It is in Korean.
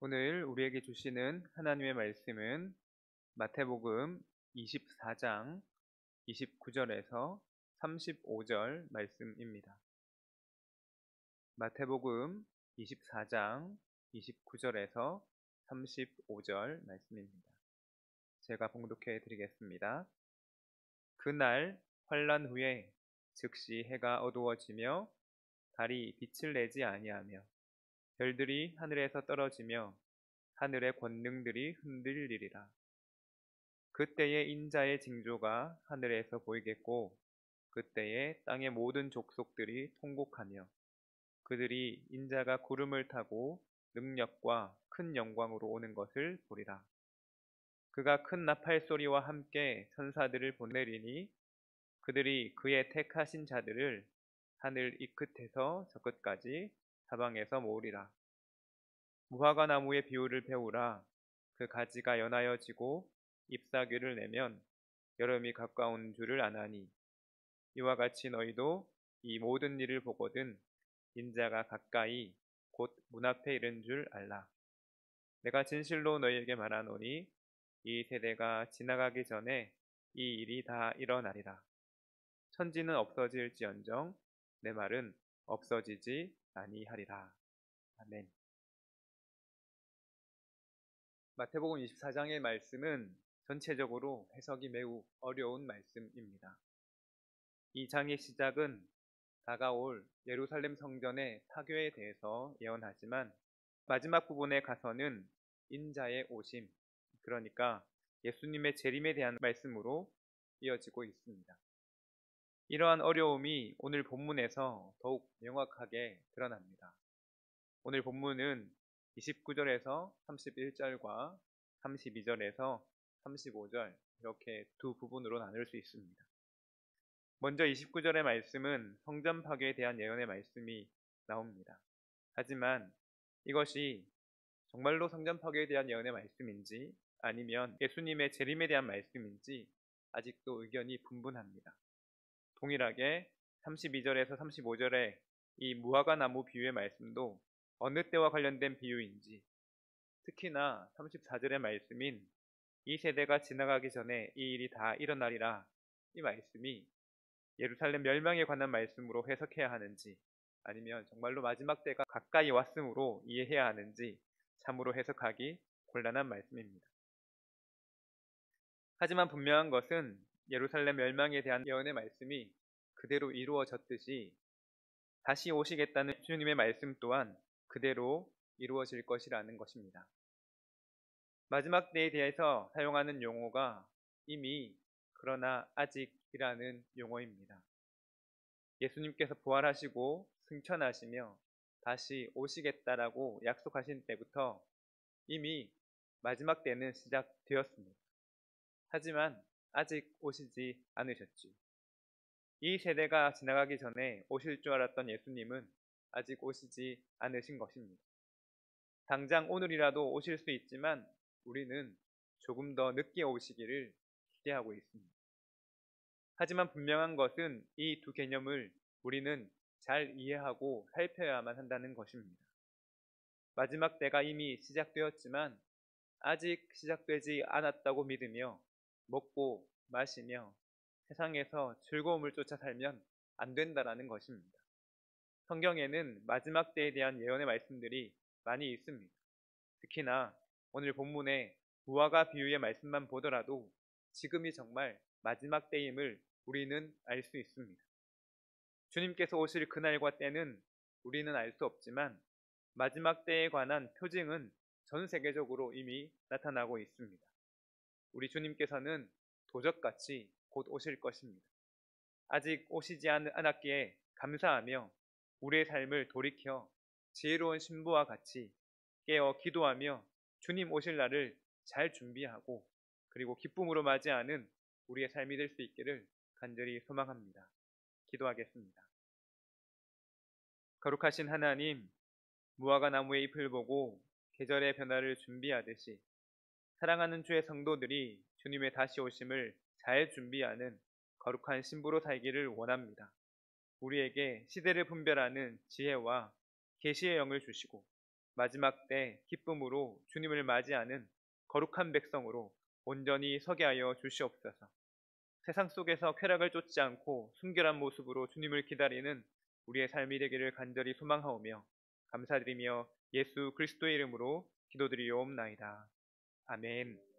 오늘 우리에게 주시는 하나님의 말씀은 마태복음 24장 29절에서 35절 말씀입니다. 마태복음 24장 29절에서 35절 말씀입니다. 제가 봉독해 드리겠습니다. 그날 환란 후에 즉시 해가 어두워지며 달이 빛을 내지 아니하며 별들이 하늘에서 떨어지며 하늘의 권능들이 흔들리리라. 그때에 인자의 징조가 하늘에서 보이겠고 그때에 땅의 모든 족속들이 통곡하며 그들이 인자가 구름을 타고 능력과 큰 영광으로 오는 것을 보리라. 그가 큰 나팔 소리와 함께 천사들을 보내리니 그들이 그의 택하신 자들을 하늘 이 끝에서 저 끝까지 사방에서 모으리라. 무화과 나무의 비유를 배우라. 그 가지가 연하여지고 잎사귀를 내면 여름이 가까운 줄을 아나니 이와 같이 너희도 이 모든 일을 보거든 인자가 가까이 곧 문 앞에 이른 줄 알라. 내가 진실로 너희에게 말하노니 이 세대가 지나가기 전에 이 일이 다 일어나리라. 천지는 없어질지언정 내 말은 없어지지 아니하리라. 아멘. 마태복음 24장의 말씀은 전체적으로 해석이 매우 어려운 말씀입니다. 이 장의 시작은 다가올 예루살렘 성전의 파괴에 대해서 예언하지만 마지막 부분에 가서는 인자의 오심, 그러니까 예수님의 재림에 대한 말씀으로 이어지고 있습니다. 이러한 어려움이 오늘 본문에서 더욱 명확하게 드러납니다. 오늘 본문은 29절에서 31절과 32절에서 35절 이렇게 두 부분으로 나눌 수 있습니다. 먼저 29절의 말씀은 성전 파괴에 대한 예언의 말씀이 나옵니다. 하지만 이것이 정말로 성전 파괴에 대한 예언의 말씀인지 아니면 예수님의 재림에 대한 말씀인지 아직도 의견이 분분합니다. 동일하게 32절에서 35절의 이 무화과 나무 비유의 말씀도 어느 때와 관련된 비유인지, 특히나 34절의 말씀인 이 세대가 지나가기 전에 이 일이 다 일어나리라, 이 말씀이 예루살렘 멸망에 관한 말씀으로 해석해야 하는지 아니면 정말로 마지막 때가 가까이 왔으므로 이해해야 하는지 참으로 해석하기 곤란한 말씀입니다. 하지만 분명한 것은 예루살렘 멸망에 대한 예언의 말씀이 그대로 이루어졌듯이 다시 오시겠다는 주님의 말씀 또한 그대로 이루어질 것이라는 것입니다. 마지막 때에 대해서 사용하는 용어가 이미 그러나 아직이라는 용어입니다. 예수님께서 부활하시고 승천하시며 다시 오시겠다라고 약속하신 때부터 이미 마지막 때는 시작되었습니다. 하지만 아직 오시지 않으셨죠. 이 세대가 지나가기 전에 오실 줄 알았던 예수님은 아직 오시지 않으신 것입니다. 당장 오늘이라도 오실 수 있지만 우리는 조금 더 늦게 오시기를 기대하고 있습니다. 하지만 분명한 것은 이 두 개념을 우리는 잘 이해하고 살펴야만 한다는 것입니다. 마지막 때가 이미 시작되었지만 아직 시작되지 않았다고 믿으며 먹고 마시며 세상에서 즐거움을 쫓아 살면 안 된다라는 것입니다. 성경에는 마지막 때에 대한 예언의 말씀들이 많이 있습니다. 특히나 오늘 본문의 무화과 비유의 말씀만 보더라도 지금이 정말 마지막 때임을 우리는 알 수 있습니다. 주님께서 오실 그날과 때는 우리는 알 수 없지만 마지막 때에 관한 표징은 전 세계적으로 이미 나타나고 있습니다. 우리 주님께서는 도적같이 곧 오실 것입니다. 아직 오시지 않았기에 감사하며 우리의 삶을 돌이켜 지혜로운 신부와 같이 깨어 기도하며 주님 오실 날을 잘 준비하고 그리고 기쁨으로 맞이하는 우리의 삶이 될 수 있기를 간절히 소망합니다. 기도하겠습니다. 거룩하신 하나님, 무화과 나무의 잎을 보고 계절의 변화를 준비하듯이 사랑하는 주의 성도들이 주님의 다시 오심을 잘 준비하는 거룩한 신부로 살기를 원합니다. 우리에게 시대를 분별하는 지혜와 계시의 영을 주시고 마지막 때 기쁨으로 주님을 맞이하는 거룩한 백성으로 온전히 서게 하여 주시옵소서. 세상 속에서 쾌락을 쫓지 않고 순결한 모습으로 주님을 기다리는 우리의 삶이 되기를 간절히 소망하오며 감사드리며 예수 그리스도의 이름으로 기도드리옵나이다. 아멘.